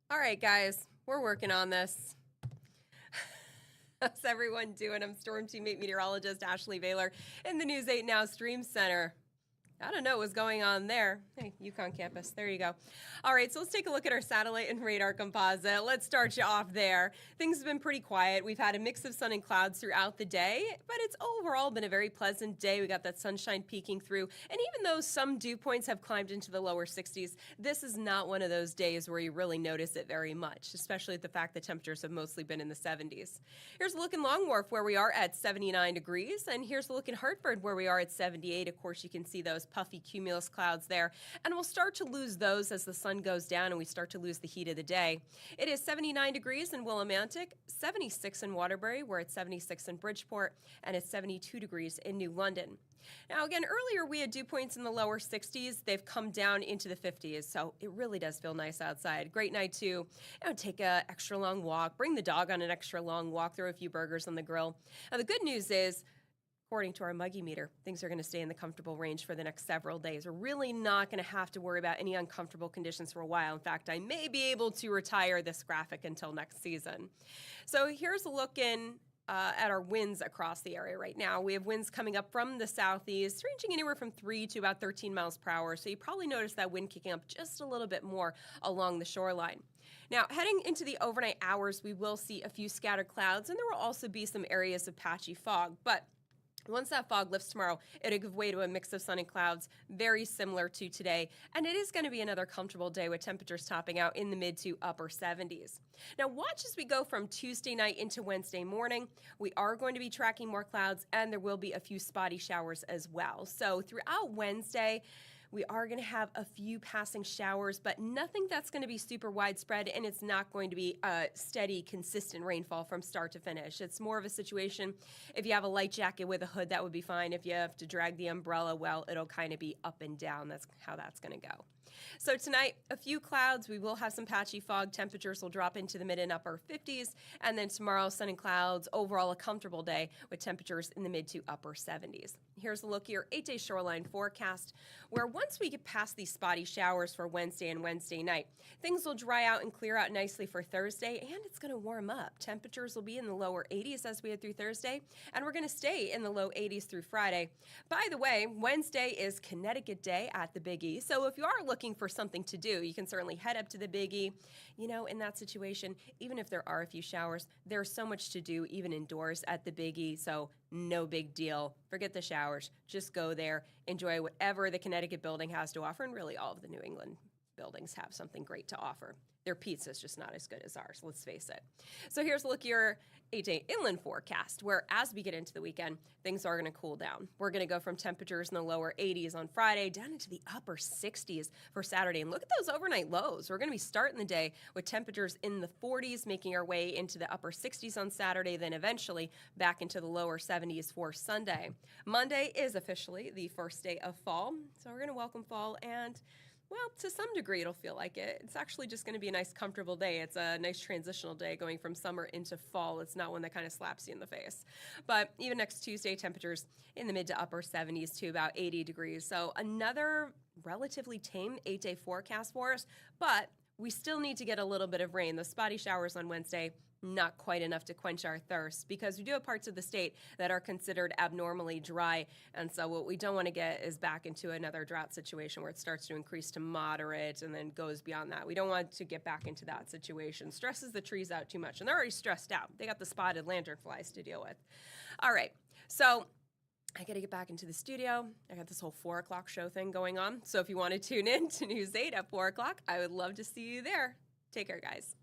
All right, guys, we're working on this. How's everyone doing? I'm Storm Teammate Meteorologist Ashley Baylor in the News 8 Now Stream Center. I don't know what's going on there. Hey, Yukon campus. There you go. All right, so let's take a look at our satellite and radar composite. Let's start you off there. Things have been pretty quiet. We've had a mix of sun and clouds throughout the day, but it's overall been a very pleasant day. We got that sunshine peeking through, and even though some dew points have climbed into the lower 60s, this is not one of those days where you really notice it very much, especially at the fact that temperatures have mostly been in the 70s. Here's a look in Long Wharf where we are at 79 degrees, and here's a look in Hartford where we are at 78. Of course, you can see those puffy cumulus clouds there, and we'll start to lose those as the sun goes down and we start to lose the heat of the day. It is 79 degrees in Willimantic, 76 in Waterbury, we're at 76 in Bridgeport, and it's 72 degrees in New London. Now, again, earlier we had dew points in the lower 60s. They've come down into the 50s, so it really does feel nice outside. Great night to take an extra long walk, bring the dog on an extra long walk, throw a few burgers on the grill. Now, the good news is, according to our Muggy meter, things are going to stay in the comfortable range for the next several days. We're really not going to have to worry about any uncomfortable conditions for a while. In fact, I may be able to retire this graphic until next season. So here's a look in at our winds across the area right now. We have winds coming up from the southeast, ranging anywhere from 3 to about 13 miles per hour. So you probably notice that wind kicking up just a little bit more along the shoreline. Now, heading into the overnight hours, we will see a few scattered clouds, and there will also be some areas of patchy fog. But once that fog lifts tomorrow, it'll give way to a mix of sun and clouds, very similar to today. And it is going to be another comfortable day with temperatures topping out in the mid to upper 70s. Now, watch as we go from Tuesday night into Wednesday morning. We are going to be tracking more clouds, and there will be a few spotty showers as well. So throughout Wednesday, we are going to have a few passing showers, but nothing that's going to be super widespread, and it's not going to be a steady, consistent rainfall from start to finish. It's more of a situation, if you have a light jacket with a hood, that would be fine. If you have to drag the umbrella, well, it'll kind of be up and down. That's how that's going to go. So tonight, a few clouds. We will have some patchy fog. Temperatures will drop into the mid and upper 50s. And then tomorrow, sun and clouds. Overall, a comfortable day with temperatures in the mid to upper 70s. Here's a look at your 8-day shoreline forecast, where once we get past these spotty showers for Wednesday and Wednesday night, things will dry out and clear out nicely for Thursday, and it's going to warm up. Temperatures will be in the lower 80s as we head through Thursday, and we're going to stay in the low 80s through Friday. By the way, Wednesday is Connecticut Day at the Big E, so if you are looking for something to do, you can certainly head up to the Big E. You know, in that situation, even if there are a few showers, there's so much to do even indoors at the Big E, so no big deal. Forget the showers. Just go there, enjoy whatever the Connecticut building has to offer, and really all of the New England buildings have something great to offer. Their pizza's just not as good as ours, let's face it. So here's a look at your 8-day inland forecast, where as we get into the weekend, things are going to cool down. We're going to go from temperatures in the lower 80s on Friday down into the upper 60s for Saturday. And look at those overnight lows. We're going to be starting the day with temperatures in the 40s, making our way into the upper 60s on Saturday, then eventually back into the lower 70s for Sunday. Monday is officially the first day of fall, so we're going to welcome fall, and well, to some degree, it'll feel like it. It's actually just going to be a nice, comfortable day. It's a nice transitional day going from summer into fall. It's not one that kind of slaps you in the face. But even next Tuesday, temperatures in the mid to upper 70s to about 80 degrees. So another relatively tame 8-day forecast for us, but we still need to get a little bit of rain. The spotty showers on Wednesday, not quite enough to quench our thirst, because we do have parts of the state that are considered abnormally dry. And so what we don't want to get is back into another drought situation where it starts to increase to moderate and then goes beyond that. We don't want to get back into that situation. Stresses the trees out too much, and they're already stressed out. They got the spotted lanternflies to deal with. All right, so I got to get back into the studio. I got this whole 4 o'clock show thing going on. So if you want to tune in to News 8 at 4 o'clock, I would love to see you there. Take care, guys.